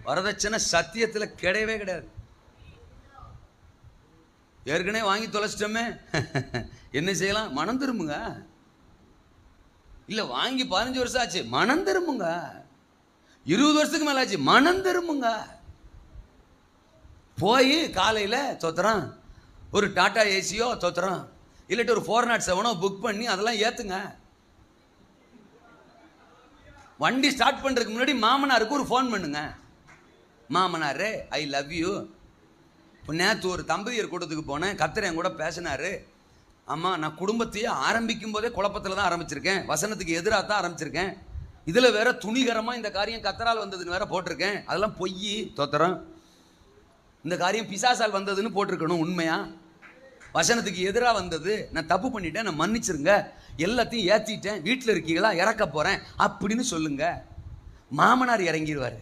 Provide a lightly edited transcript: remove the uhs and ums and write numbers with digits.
வரதட்சணை சத்தியத்தில் கிடையவே கிடையாது. ஏற்கனவே வாங்கி தொலைச்சிட்டோமே, என்ன செய்யலாம்? மனம் திரும்புங்க. இல்லை வாங்கி 15 வருஷம் ஆச்சு, மனம் திரும்புங்க. 20 வருஷத்துக்கு மேலே ஆச்சு, மனம் திரும்புங்க. போய் காலையில் தோத்துறான் ஒரு டாடா ஏசியோ தோத்துறான், இல்லாட்டி ஒரு 407 புக் பண்ணி அதெல்லாம் ஏற்றுங்க. வண்டி ஸ்டார்ட் பண்ணுறதுக்கு முன்னாடி மாமனாருக்கு ஒரு ஃபோன் பண்ணுங்க. மாமனாரே ஐ லவ் யூ. நேற்று ஒரு தம்பதியர் கூட்டத்துக்கு போனேன், கர்த்தர் என் கூட பேசினாரு. ஆமாம், நான் குடும்பத்தையே ஆரம்பிக்கும் போதே குழப்பத்தில் தான் ஆரம்பிச்சிருக்கேன், வசனத்துக்கு எதிராக தான் ஆரம்பிச்சிருக்கேன். இதில் வேற துணிகரமாக இந்த காரியம் கர்த்தரால் வந்ததுன்னு வேற போட்டிருக்கேன், அதெல்லாம் பொய் தோத்துறோம். இந்த காரியம் பிசாசால் வந்ததுன்னு போட்டிருக்கணும், உண்மையா? வசனத்துக்கு எதிராக வந்தது, நான் தப்பு பண்ணிட்டேன், நான் மன்னிச்சிருங்க, எல்லாத்தையும் ஏற்றிட்டேன், வீட்டில் இருக்கீங்களா, இறக்க போகிறேன் அப்படின்னு சொல்லுங்க. மாமனார் இறங்கிடுவார்.